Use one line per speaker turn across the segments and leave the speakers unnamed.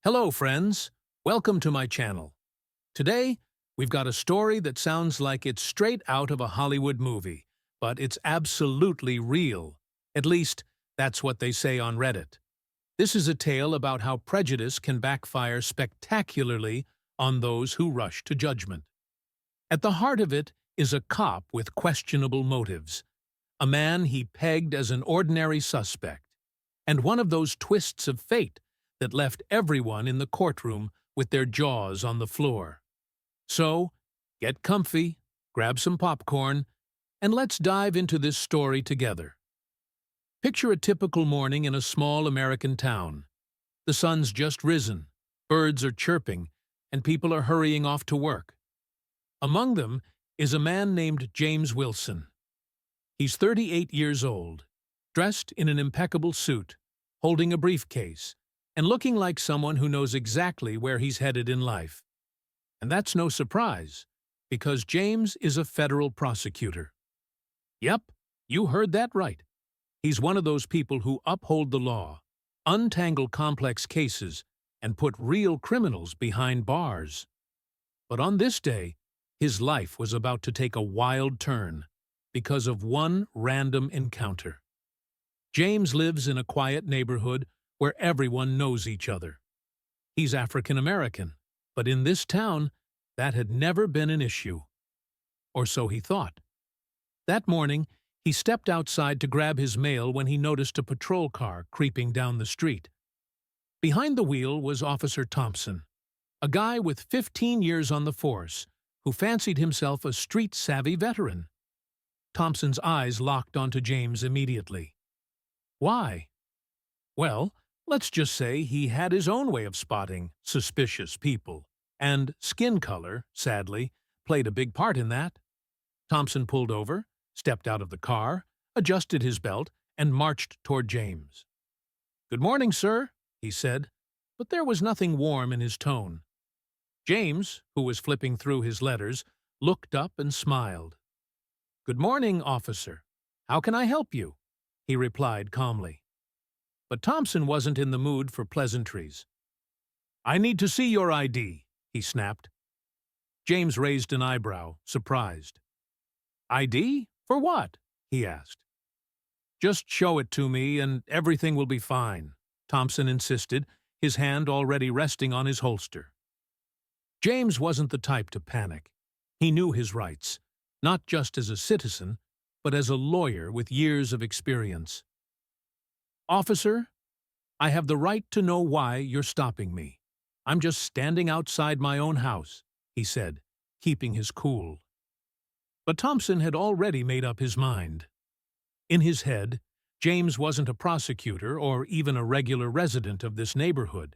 Hello, friends. Welcome to my channel. Today, we've got a story that sounds like it's straight out of a Hollywood movie, but it's absolutely real. At least, that's what they say on Reddit. This is a tale about how prejudice can backfire spectacularly on those who rush to judgment. At the heart of it is a cop with questionable motives, a man he pegged as an ordinary suspect, and one of those twists of fate that left everyone in the courtroom with their jaws on the floor. So, get comfy, grab some popcorn, and let's dive into this story together. Picture a typical morning in a small American town. The sun's just risen, birds are chirping, and people are hurrying off to work. Among them is a man named James Wilson. He's 38 years old, dressed in an impeccable suit, holding a briefcase, and looking like someone who knows exactly where he's headed in life. And that's no surprise, because James is a federal prosecutor. Yep, you heard that right. He's one of those people who uphold the law, untangle complex cases, and put real criminals behind bars. But on this day, his life was about to take a wild turn because of one random encounter. James lives in a quiet neighborhood where everyone knows each other. He's African American, but in this town, that had never been an issue. Or so he thought. That morning, he stepped outside to grab his mail when he noticed a patrol car creeping down the street. Behind the wheel was Officer Thompson, a guy with 15 years on the force who fancied himself a street-savvy veteran. Thompson's eyes locked onto James immediately. Why? Well, let's just say he had his own way of spotting suspicious people, and skin color, sadly, played a big part in that. Thompson pulled over, stepped out of the car, adjusted his belt, and marched toward James. "Good morning, sir," he said, but there was nothing warm in his tone. James, who was flipping through his letters, looked up and smiled. "Good morning, officer. How can I help you?" he replied calmly. But Thompson wasn't in the mood for pleasantries. "I need to see your ID," he snapped. James raised an eyebrow, surprised. "ID? For what?" he asked. "Just show it to me and everything will be fine," Thompson insisted, his hand already resting on his holster. James wasn't the type to panic. He knew his rights, not just as a citizen, but as a lawyer with years of experience. "Officer, I have the right to know why you're stopping me. I'm just standing outside my own house," he said, keeping his cool. But Thompson had already made up his mind. In his head, James wasn't a prosecutor or even a regular resident of this neighborhood.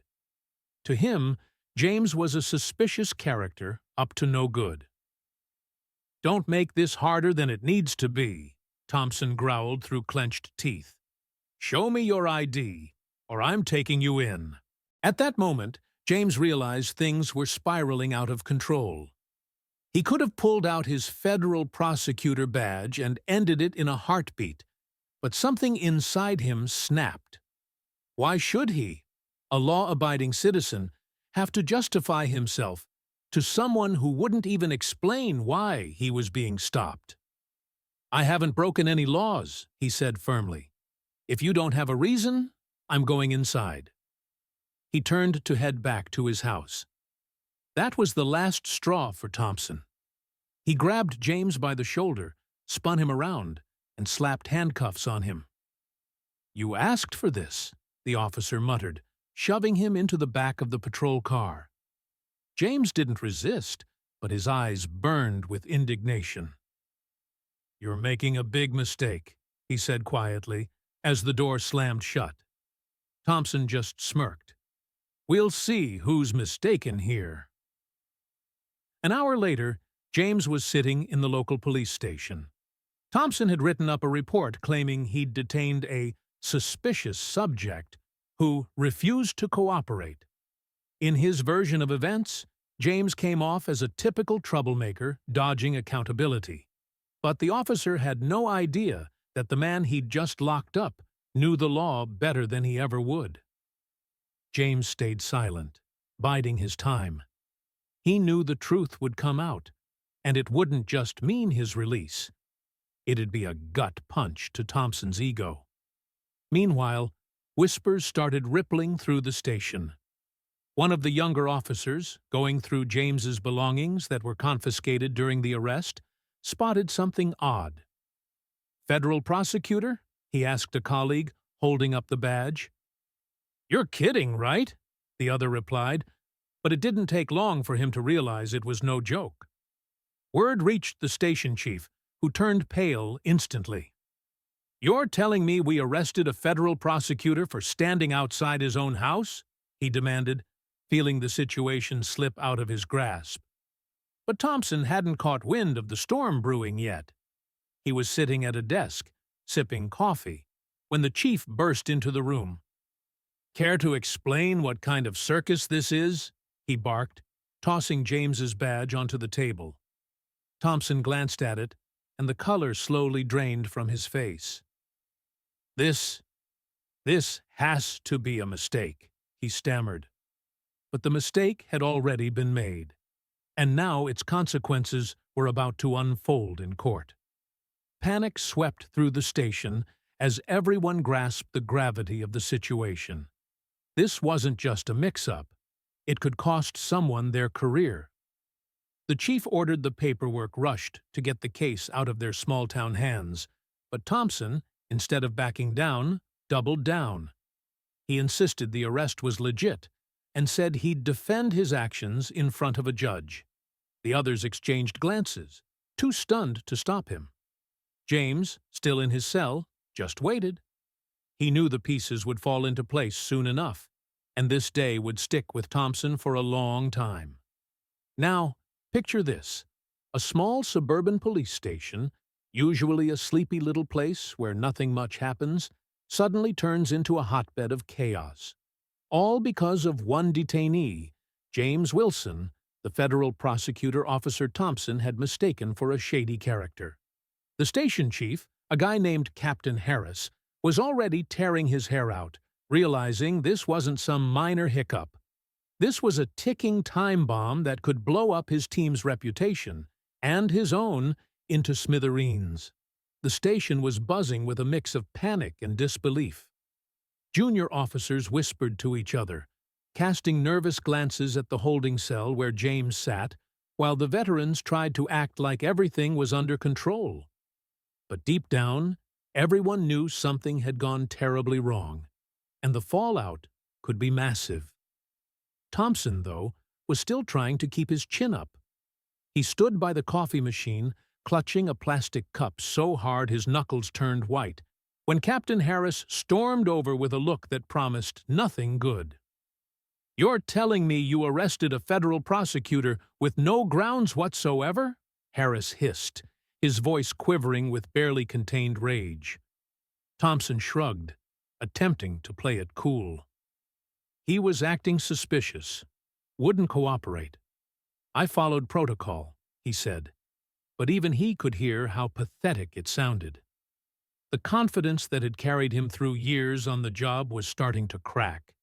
To him, James was a suspicious character up to no good. "Don't make this harder than it needs to be," Thompson growled through clenched teeth. "Show me your ID, or I'm taking you in." At that moment, James realized things were spiraling out of control. He could have pulled out his federal prosecutor badge and ended it in a heartbeat, but something inside him snapped. Why should he, a law-abiding citizen, have to justify himself to someone who wouldn't even explain why he was being stopped? "I haven't broken any laws," he said firmly. "If you don't have a reason, I'm going inside." He turned to head back to his house. That was the last straw for Thompson. He grabbed James by the shoulder, spun him around, and slapped handcuffs on him. "You asked for this," the officer muttered, shoving him into the back of the patrol car. James didn't resist, but his eyes burned with indignation. "You're making a big mistake," he said quietly, as the door slammed shut. Thompson just smirked. "We'll see who's mistaken here." An hour later, James was sitting in the local police station. Thompson had written up a report claiming he'd detained a suspicious subject who refused to cooperate. In his version of events, James came off as a typical troublemaker dodging accountability. But the officer had no idea that the man he'd just locked up knew the law better than he ever would. James stayed silent, biding his time. He knew the truth would come out, and it wouldn't just mean his release. It'd be a gut punch to Thompson's ego. Meanwhile, whispers started rippling through the station. One of the younger officers, going through James's belongings that were confiscated during the arrest, spotted something odd. "Federal prosecutor?" he asked a colleague, holding up the badge. "You're kidding, right?" the other replied, but it didn't take long for him to realize it was no joke. Word reached the station chief, who turned pale instantly. "You're telling me we arrested a federal prosecutor for standing outside his own house?" he demanded, feeling the situation slip out of his grasp. But Thompson hadn't caught wind of the storm brewing yet. He was sitting at a desk, sipping coffee, when the chief burst into the room. "Care to explain what kind of circus this is?" he barked, tossing James's badge onto the table. Thompson glanced at it, and the color slowly drained from his face. This has to be a mistake," he stammered. But the mistake had already been made, and now its consequences were about to unfold in court. Panic swept through the station as everyone grasped the gravity of the situation. This wasn't just a mix-up. It could cost someone their career. The chief ordered the paperwork rushed to get the case out of their small-town hands, but Thompson, instead of backing down, doubled down. He insisted the arrest was legit and said he'd defend his actions in front of a judge. The others exchanged glances, too stunned to stop him. James, still in his cell, just waited. He knew the pieces would fall into place soon enough, and this day would stick with Thompson for a long time. Now, picture this: a small suburban police station, usually a sleepy little place where nothing much happens, suddenly turns into a hotbed of chaos. All because of one detainee, James Wilson, the federal prosecutor Officer Thompson had mistaken for a shady character. The station chief, a guy named Captain Harris, was already tearing his hair out, realizing this wasn't some minor hiccup. This was a ticking time bomb that could blow up his team's reputation, and his own, into smithereens. The station was buzzing with a mix of panic and disbelief. Junior officers whispered to each other, casting nervous glances at the holding cell where James sat, while the veterans tried to act like everything was under control. But deep down, everyone knew something had gone terribly wrong, and the fallout could be massive. Thompson, though, was still trying to keep his chin up. He stood by the coffee machine, clutching a plastic cup so hard his knuckles turned white, when Captain Harris stormed over with a look that promised nothing good. "You're telling me you arrested a federal prosecutor with no grounds whatsoever?" Harris hissed, his voice quivering with barely contained rage. Thompson shrugged, attempting to play it cool. He was acting suspicious, wouldn't cooperate. "I followed protocol," he said, but even he could hear how pathetic it sounded. The confidence that had carried him through years on the job was starting to crack.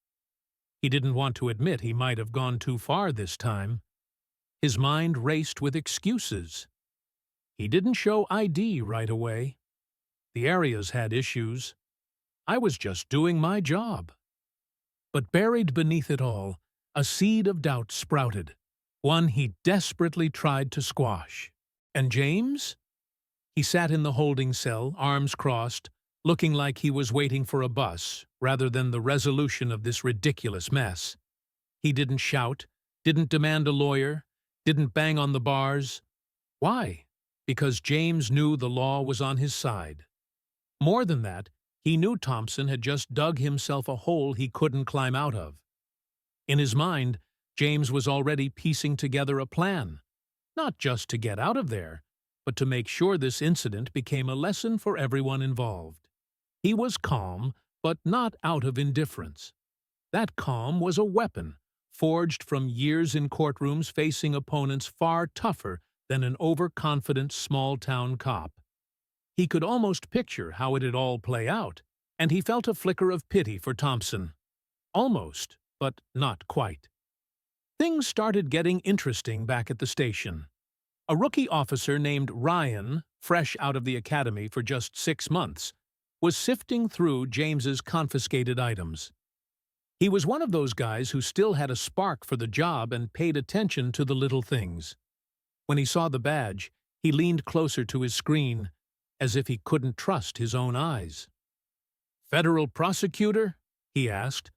He didn't want to admit he might have gone too far this time. His mind raced with excuses. He didn't show ID right away. The areas had issues. I was just doing my job. But buried beneath it all, a seed of doubt sprouted, one he desperately tried to squash. And James? He sat in the holding cell, arms crossed, looking like he was waiting for a bus rather than the resolution of this ridiculous mess. He didn't shout, didn't demand a lawyer, didn't bang on the bars. Why? Because James knew the law was on his side. More than that, he knew Thompson had just dug himself a hole he couldn't climb out of. In his mind, James was already piecing together a plan, not just to get out of there, but to make sure this incident became a lesson for everyone involved. He was calm, but not out of indifference. That calm was a weapon, forged from years in courtrooms facing opponents far tougher than an overconfident small-town cop. He could almost picture how it'd all play out, and he felt a flicker of pity for Thompson. Almost, but not quite. Things started getting interesting back at the station. A rookie officer named Ryan, fresh out of the academy for just 6 months, was sifting through James's confiscated items. He was one of those guys who still had a spark for the job and paid attention to the little things. When he saw the badge, he leaned closer to his screen, as if he couldn't trust his own eyes. "Federal prosecutor?" he asked,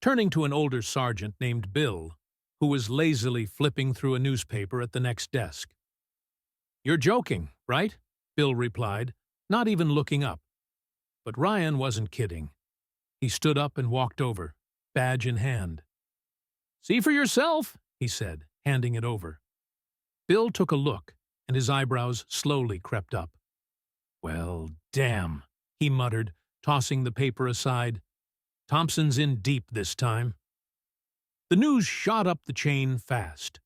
turning to an older sergeant named Bill, who was lazily flipping through a newspaper at the next desk. "You're joking, right?" Bill replied, not even looking up. But Ryan wasn't kidding. He stood up and walked over, badge in hand. "See for yourself," he said, handing it over. Bill took a look, and his eyebrows slowly crept up. "Well, damn," he muttered, tossing the paper aside. "Thompson's in deep this time." The news shot up the chain fast.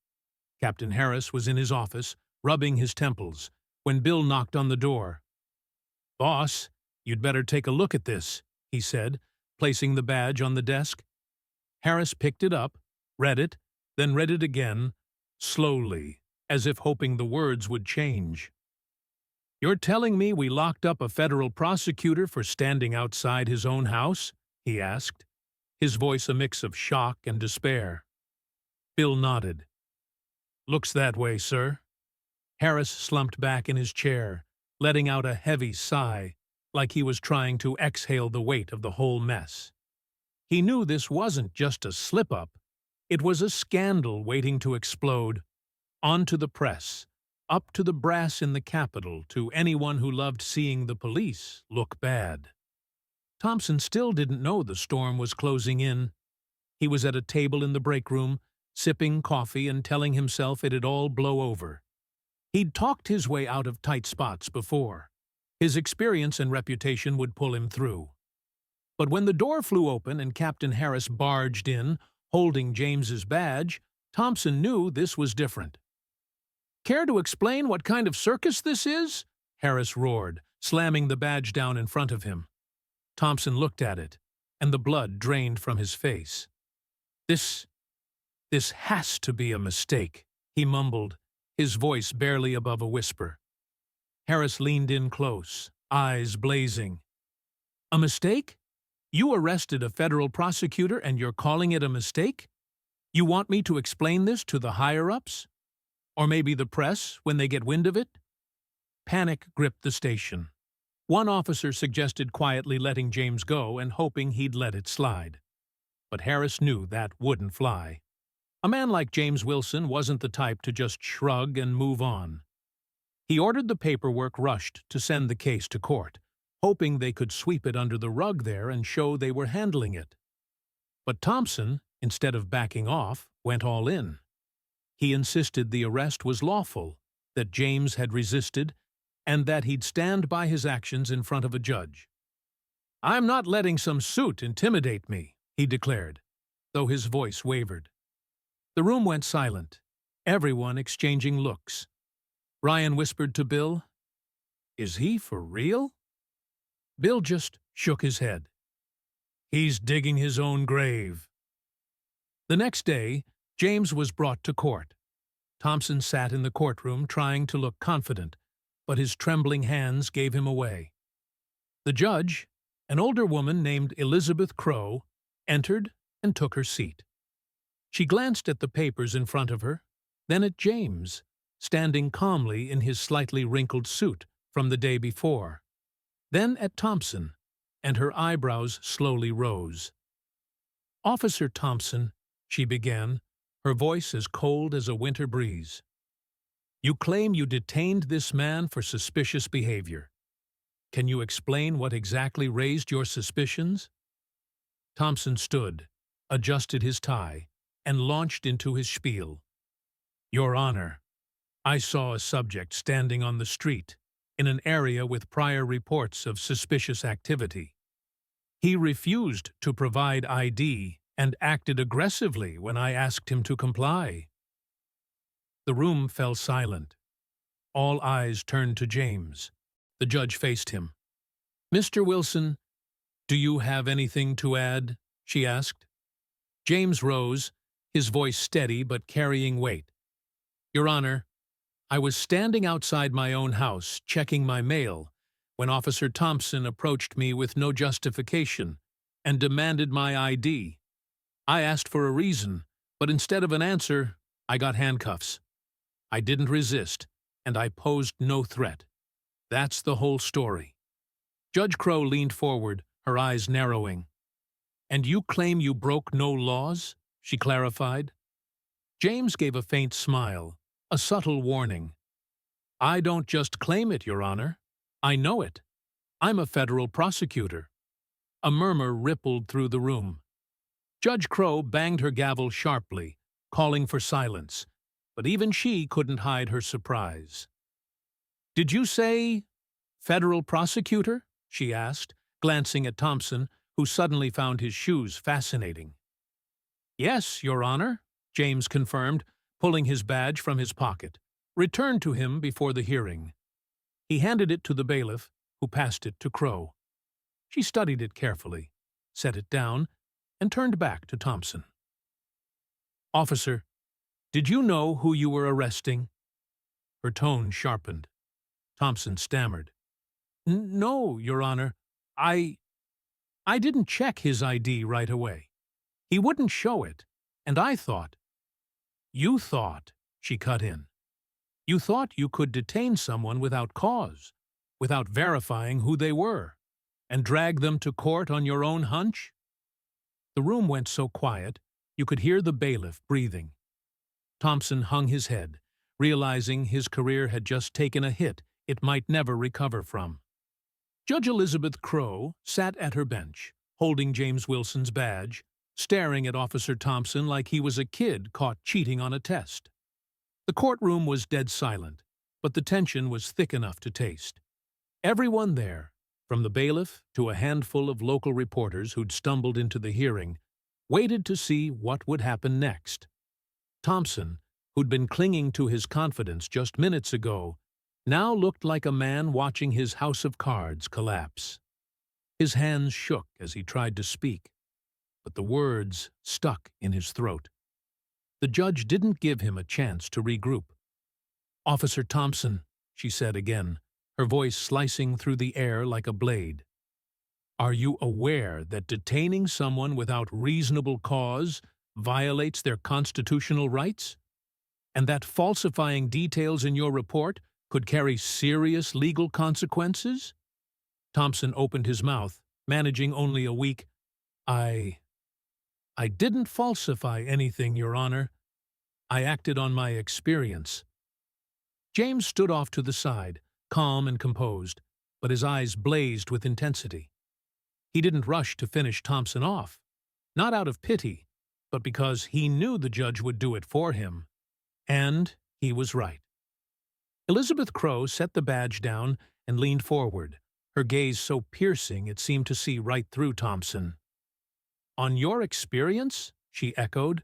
Captain Harris was in his office, rubbing his temples, when Bill knocked on the door. "Boss, you'd better take a look at this," he said, placing the badge on the desk. Harris picked it up, read it, then read it again, slowly, as if hoping the words would change. "You're telling me we locked up a federal prosecutor for standing outside his own house?" he asked, his voice a mix of shock and despair. Bill nodded. "Looks that way, sir." Harris slumped back in his chair, letting out a heavy sigh, like he was trying to exhale the weight of the whole mess. He knew this wasn't just a slip-up. It was a scandal waiting to explode. Onto the press, up to the brass in the Capitol, to anyone who loved seeing the police look bad. Thompson still didn't know the storm was closing in. He was at a table in the break room, sipping coffee and telling himself it'd all blow over. He'd talked his way out of tight spots before. His experience and reputation would pull him through. But when the door flew open and Captain Harris barged in, holding James's badge, Thompson knew this was different. "Care to explain what kind of circus this is?" Harris roared, slamming the badge down in front of him. Thompson looked at it, and the blood drained from his face. This has to be a mistake," he mumbled, his voice barely above a whisper. Harris leaned in close, eyes blazing. "A mistake? You arrested a federal prosecutor and you're calling it a mistake? You want me to explain this to the higher-ups? Or maybe the press, when they get wind of it?" Panic gripped the station. One officer suggested quietly letting James go and hoping he'd let it slide. But Harris knew that wouldn't fly. A man like James Wilson wasn't the type to just shrug and move on. He ordered the paperwork rushed to send the case to court, hoping they could sweep it under the rug there and show they were handling it. But Thompson, instead of backing off, went all in. He insisted the arrest was lawful, that James had resisted, and that he'd stand by his actions in front of a judge. "I'm not letting some suit intimidate me," he declared, though his voice wavered. The room went silent, everyone exchanging looks. Ryan whispered to Bill, "Is he for real?" Bill just shook his head. "He's digging his own grave." The next day, James was brought to court. Thompson sat in the courtroom trying to look confident, but his trembling hands gave him away. The judge, an older woman named Elizabeth Crow, entered and took her seat. She glanced at the papers in front of her, then at James, standing calmly in his slightly wrinkled suit from the day before, then at Thompson, and her eyebrows slowly rose. "Officer Thompson," she began, her voice as cold as a winter breeze. "You claim you detained this man for suspicious behavior. Can you explain what exactly raised your suspicions?" Thompson stood, adjusted his tie, and launched into his spiel. "Your Honor, I saw a subject standing on the street, in an area with prior reports of suspicious activity. He refused to provide ID and acted aggressively when I asked him to comply." The room fell silent. All eyes turned to James. The judge faced him. "Mr. Wilson, do you have anything to add?" she asked. James rose, his voice steady but carrying weight. Your Honor, I was standing outside my own house, checking my mail, when Officer Thompson approached me with no justification and demanded my ID. I asked for a reason, but instead of an answer, I got handcuffs. I didn't resist, and I posed no threat. That's the whole story. Judge Crow leaned forward, her eyes narrowing. And you claim you broke no laws? She clarified. James gave a faint smile, a subtle warning. I don't just claim it, Your Honor. I know it. I'm a federal prosecutor. A murmur rippled through the room. Judge Crow banged her gavel sharply, calling for silence, but even she couldn't hide her surprise. Did you say federal prosecutor? She asked, glancing at Thompson, who suddenly found his shoes fascinating. Yes, Your Honor, James confirmed, pulling his badge from his pocket, returned to him before the hearing. He handed it to the bailiff, who passed it to Crow. She studied it carefully, set it down, and turned back to Thompson. Officer, did you know who you were arresting? Her tone sharpened. Thompson stammered. No, Your Honor. I didn't check his ID right away. He wouldn't show it, and I thought. You thought, she cut in. You thought you could detain someone without cause, without verifying who they were, and drag them to court on your own hunch? The room went so quiet, you could hear the bailiff breathing. Thompson hung his head, realizing his career had just taken a hit it might never recover from. Judge Elizabeth Crow sat at her bench, holding James Wilson's badge, staring at Officer Thompson like he was a kid caught cheating on a test. The courtroom was dead silent, but the tension was thick enough to taste. Everyone there, from the bailiff to a handful of local reporters who'd stumbled into the hearing, waited to see what would happen next. Thompson, who'd been clinging to his confidence just minutes ago, now looked like a man watching his house of cards collapse. His hands shook as he tried to speak, but the words stuck in his throat. The judge didn't give him a chance to regroup. Officer Thompson, she said again, her voice slicing through the air like a blade. Are you aware that detaining someone without reasonable cause violates their constitutional rights? And that falsifying details in your report could carry serious legal consequences? Thompson opened his mouth, managing only a weak, I didn't falsify anything, Your Honor. I acted on my experience. James stood off to the side, calm and composed, but his eyes blazed with intensity. He didn't rush to finish Thompson off, not out of pity, but because he knew the judge would do it for him. And he was right. Elizabeth Crow set the badge down and leaned forward, her gaze so piercing it seemed to see right through Thompson. On your experience? She echoed,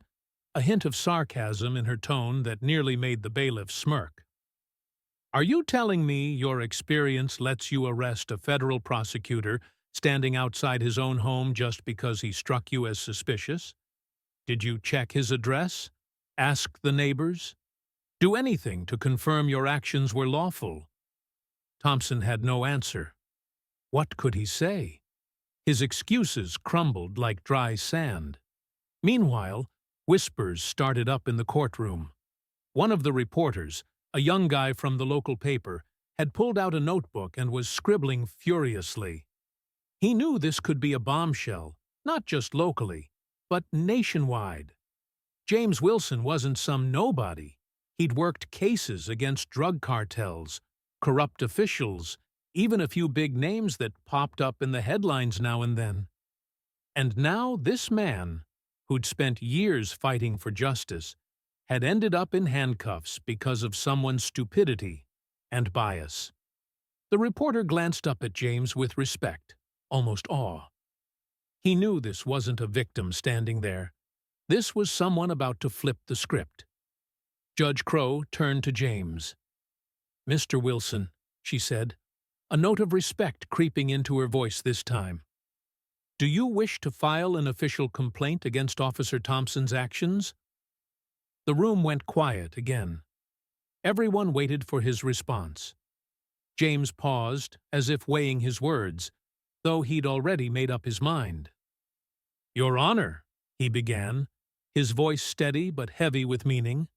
a hint of sarcasm in her tone that nearly made the bailiff smirk. Are you telling me your experience lets you arrest a federal prosecutor standing outside his own home just because he struck you as suspicious? Did you check his address? Ask the neighbors? Do anything to confirm your actions were lawful? Thompson had no answer. What could he say? His excuses crumbled like dry sand. Meanwhile, whispers started up in the courtroom. One of the reporters, a young guy from the local paper, had pulled out a notebook and was scribbling furiously. He knew this could be a bombshell, not just locally, but nationwide. James Wilson wasn't some nobody. He'd worked cases against drug cartels, corrupt officials, even a few big names that popped up in the headlines now and then. And now this man, who'd spent years fighting for justice, had ended up in handcuffs because of someone's stupidity and bias. The reporter glanced up at James with respect, almost awe. He knew this wasn't a victim standing there. This was someone about to flip the script. Judge Crow turned to James. Mr. Wilson, she said, a note of respect creeping into her voice this time. Do you wish to file an official complaint against Officer Thompson's actions? The room went quiet again. Everyone waited for his response. James paused, as if weighing his words, though he'd already made up his mind. "Your Honor," he began, his voice steady but heavy with meaning,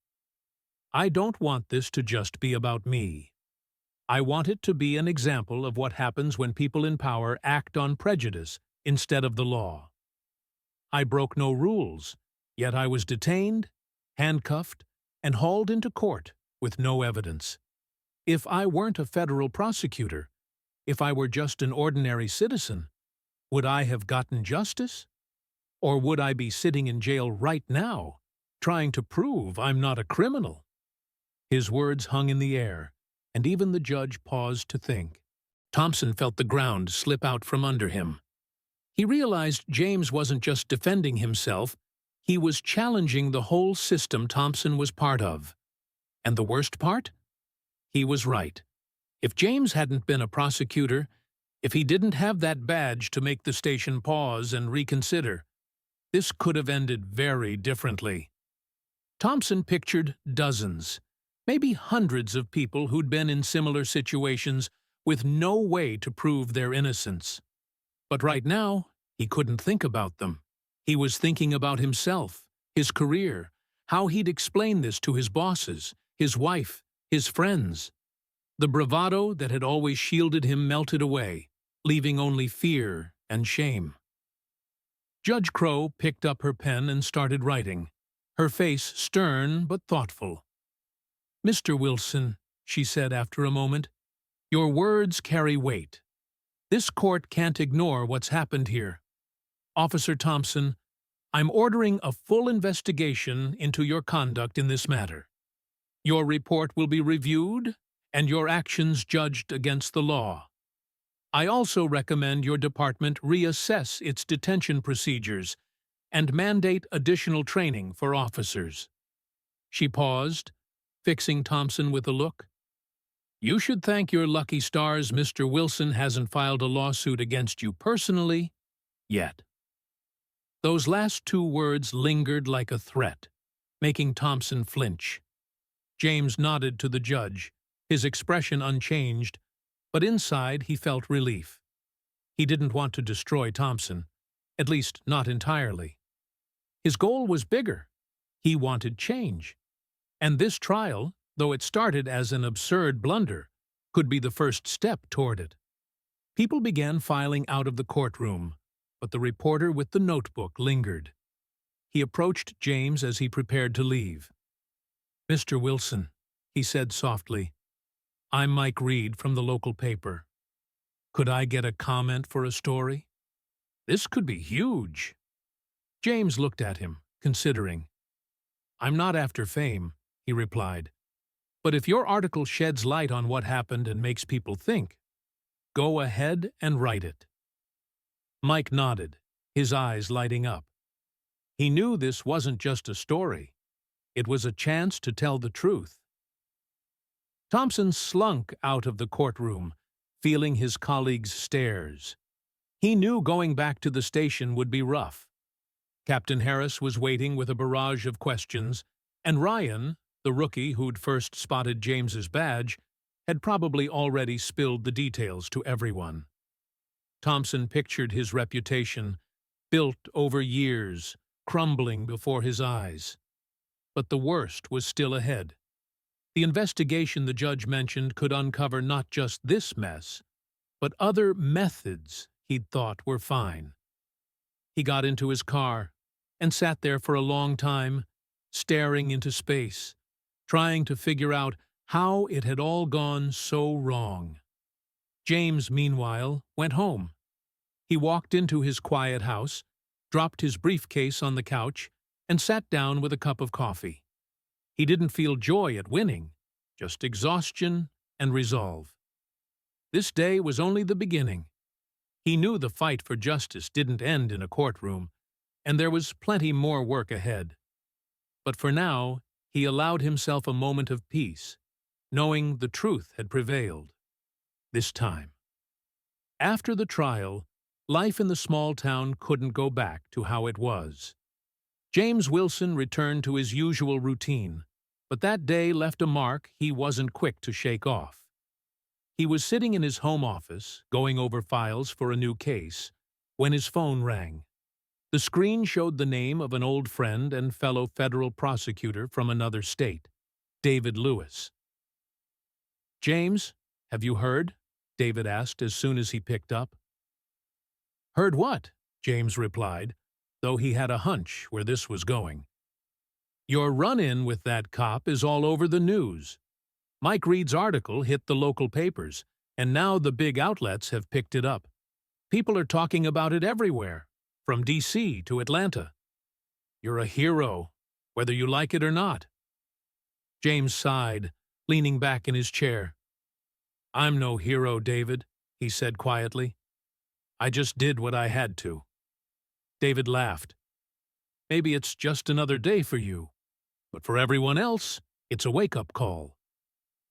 "I don't want this to just be about me. I want it to be an example of what happens when people in power act on prejudice instead of the law. I broke no rules, yet I was detained, handcuffed, and hauled into court with no evidence. If I weren't a federal prosecutor, if I were just an ordinary citizen, would I have gotten justice? Or would I be sitting in jail right now, trying to prove I'm not a criminal?" His words hung in the air, and even the judge paused to think. Thompson felt the ground slip out from under him. He realized James wasn't just defending himself, he was challenging the whole system Thompson was part of. And the worst part? He was right. If James hadn't been a prosecutor, if he didn't have that badge to make the station pause and reconsider, this could have ended very differently. Thompson pictured dozens, maybe hundreds of people who'd been in similar situations with no way to prove their innocence. But right now, he couldn't think about them. He was thinking about himself, his career, how he'd explain this to his bosses, his wife, his friends. The bravado that had always shielded him melted away, leaving only fear and shame. Judge Crow picked up her pen and started writing, her face stern but thoughtful. "Mr. Wilson," she said after a moment, "your words carry weight. This court can't ignore what's happened here. Officer Thompson, I'm ordering a full investigation into your conduct in this matter. Your report will be reviewed and your actions judged against the law. I also recommend your department reassess its detention procedures and mandate additional training for officers." She paused, fixing Thompson with a look. "You should thank your lucky stars Mr. Wilson hasn't filed a lawsuit against you personally yet." Those last two words lingered like a threat, making Thompson flinch. James nodded to the judge, his expression unchanged, but inside he felt relief. He didn't want to destroy Thompson, at least not entirely. His goal was bigger. He wanted change. And this trial, though it started as an absurd blunder, could be the first step toward it. People began filing out of the courtroom, but the reporter with the notebook lingered. He approached James as he prepared to leave. "Mr. Wilson," he said softly, "I'm Mike Reed from the local paper. Could I get a comment for a story? This could be huge." James looked at him, considering. "I'm not after fame," he replied. "But if your article sheds light on what happened and makes people think, go ahead and write it." Mike nodded, his eyes lighting up. He knew this wasn't just a story. It was a chance to tell the truth. Thompson slunk out of the courtroom, feeling his colleagues' stares. He knew going back to the station would be rough. Captain Harris was waiting with a barrage of questions, and Ryan, the rookie who'd first spotted James's badge, had probably already spilled the details to everyone. Thompson pictured his reputation, built over years, crumbling before his eyes. But the worst was still ahead. The investigation the judge mentioned could uncover not just this mess, but other methods he'd thought were fine. He got into his car and sat there for a long time, staring into space, trying to figure out how it had all gone so wrong. James, meanwhile, went home. He walked into his quiet house, dropped his briefcase on the couch, and sat down with a cup of coffee. He didn't feel joy at winning, just exhaustion and resolve. This day was only the beginning. He knew the fight for justice didn't end in a courtroom, and there was plenty more work ahead. But for now, he allowed himself a moment of peace, knowing the truth had prevailed. This time. After the trial, life in the small town couldn't go back to how it was. James Wilson returned to his usual routine, but that day left a mark he wasn't quick to shake off. He was sitting in his home office, going over files for a new case, when his phone rang. The screen showed the name of an old friend and fellow federal prosecutor from another state, David Lewis. "James, have you heard?" David asked as soon as he picked up. "Heard what?" James replied, though he had a hunch where this was going. "Your run-in with that cop is all over the news. Mike Reed's article hit the local papers, and now the big outlets have picked it up. People are talking about it everywhere, from D.C. to Atlanta. You're a hero, whether you like it or not." James sighed, leaning back in his chair. "I'm no hero, David," he said quietly. "I just did what I had to." David laughed. "Maybe it's just another day for you, but for everyone else, it's a wake-up call.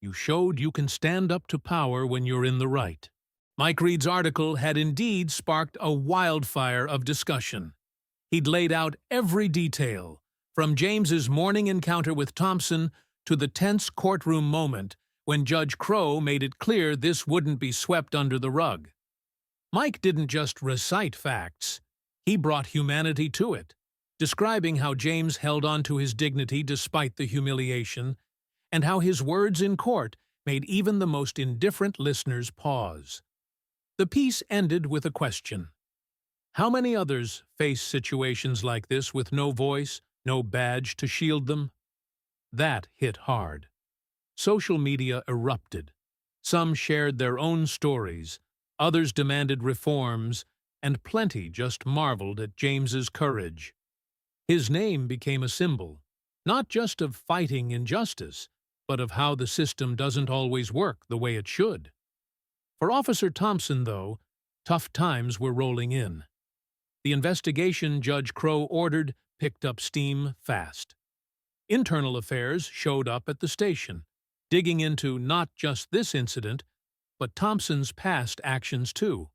You showed you can stand up to power when you're in the right." Mike Reed's article had indeed sparked a wildfire of discussion. He'd laid out every detail, from James's morning encounter with Thompson to the tense courtroom moment when Judge Crow made it clear this wouldn't be swept under the rug. Mike didn't just recite facts, he brought humanity to it, describing how James held on to his dignity despite the humiliation, and how his words in court made even the most indifferent listeners pause. The piece ended with a question. How many others face situations like this with no voice, no badge to shield them? That hit hard. Social media erupted. Some shared their own stories, others demanded reforms, and plenty just marveled at James's courage. His name became a symbol, not just of fighting injustice, but of how the system doesn't always work the way it should. For Officer Thompson, though, tough times were rolling in. The investigation Judge Crow ordered picked up steam fast. Internal Affairs showed up at the station, digging into not just this incident, but Thompson's past actions too.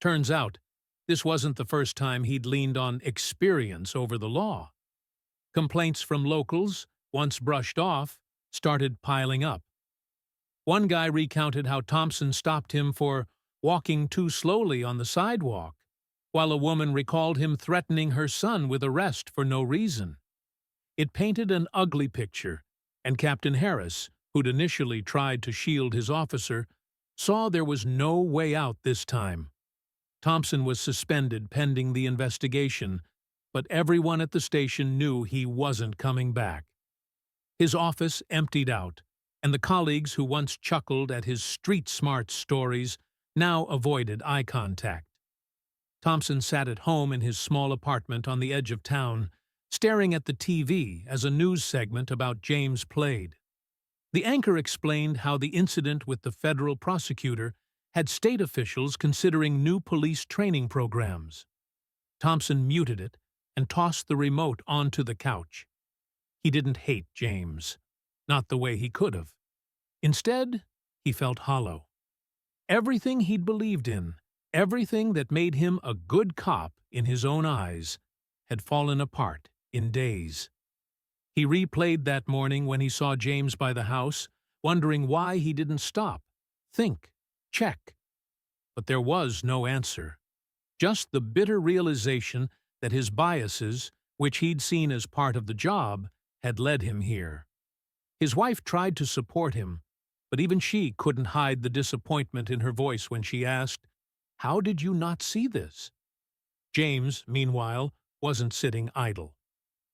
Turns out, this wasn't the first time he'd leaned on experience over the law. Complaints from locals, once brushed off, started piling up. One guy recounted how Thompson stopped him for walking too slowly on the sidewalk, while a woman recalled him threatening her son with arrest for no reason. It painted an ugly picture, and Captain Harris, who'd initially tried to shield his officer, saw there was no way out this time. Thompson was suspended pending the investigation, but everyone at the station knew he wasn't coming back. His office emptied out, and the colleagues who once chuckled at his street-smart stories now avoided eye contact. Thompson sat at home in his small apartment on the edge of town, staring at the TV as a news segment about James played. The anchor explained how the incident with the federal prosecutor had state officials considering new police training programs. Thompson muted it and tossed the remote onto the couch. He didn't hate James, not the way he could have. Instead, he felt hollow. Everything he'd believed in, everything that made him a good cop in his own eyes, had fallen apart in days. He replayed that morning when he saw James by the house, wondering why he didn't stop, think, check. But there was no answer, just the bitter realization that his biases, which he'd seen as part of the job, had led him here. His wife tried to support him, but even she couldn't hide the disappointment in her voice when she asked, "How did you not see this?" James, meanwhile, wasn't sitting idle.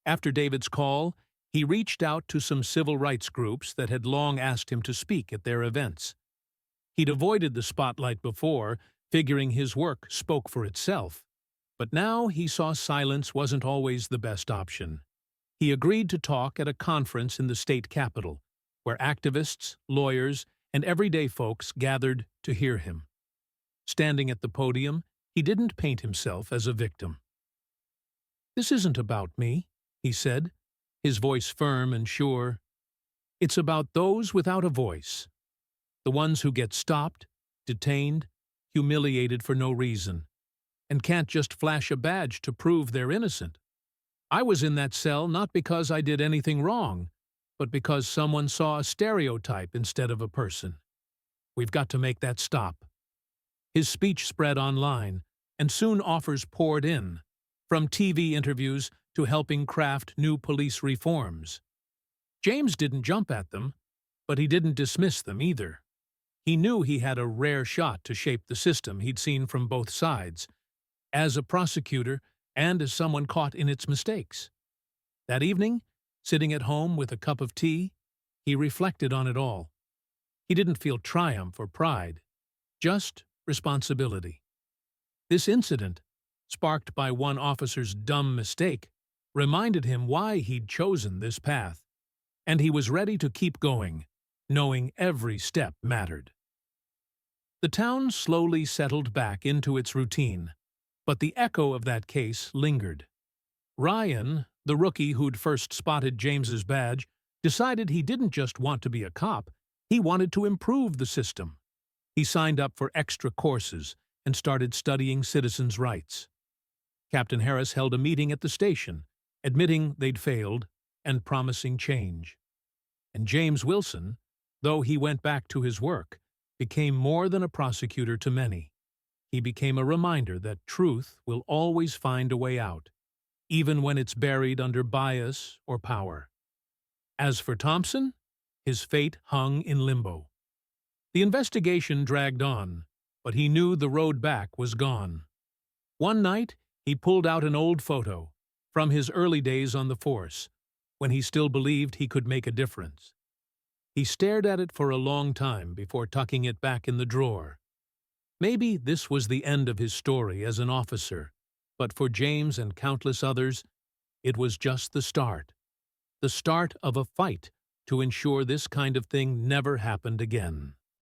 After David's call, he reached out to some civil rights groups that had long asked him to speak at their events. He'd avoided the spotlight before, figuring his work spoke for itself, but now he saw silence wasn't always the best option. He agreed to talk at a conference in the state capitol, where activists, lawyers, and everyday folks gathered to hear him. Standing at the podium, he didn't paint himself as a victim. "This isn't about me," he said, his voice firm and sure. "It's about those without a voice, the ones who get stopped, detained, humiliated for no reason. and can't just flash a badge to prove they're innocent. I was in that cell not because I did anything wrong, but because someone saw a stereotype instead of a person. We've got to make that stop. His speech spread online, and soon offers poured in, from TV interviews to helping craft new police reforms. James didn't jump at them, but he didn't dismiss them either. He knew he had a rare shot to shape the system he'd seen from both sides, as a prosecutor and as someone caught in its mistakes. That evening, sitting at home with a cup of tea, he reflected on it all. He didn't feel triumph or pride, just responsibility. This incident, sparked by one officer's dumb mistake, reminded him why he'd chosen this path, and he was ready to keep going, knowing every step mattered. The town slowly settled back into its routine, but the echo of that case lingered. Ryan, the rookie who'd first spotted James's badge, decided he didn't just want to be a cop, he wanted to improve the system. He signed up for extra courses and started studying citizens' rights. Captain Harris held a meeting at the station, admitting they'd failed and promising change. And James Wilson, though he went back to his work, became more than a prosecutor to many. He became a reminder that truth will always find a way out, even when it's buried under bias or power. As for Thompson, his fate hung in limbo. The investigation dragged on, but he knew the road back was gone. One night, he pulled out an old photo from his early days on the force, when he still believed he could make a difference. He stared at it for a long time before tucking it back in the drawer. Maybe this was the end of his story as an officer, but for James and countless others, it was just the start of a fight to ensure this kind of thing never happened again.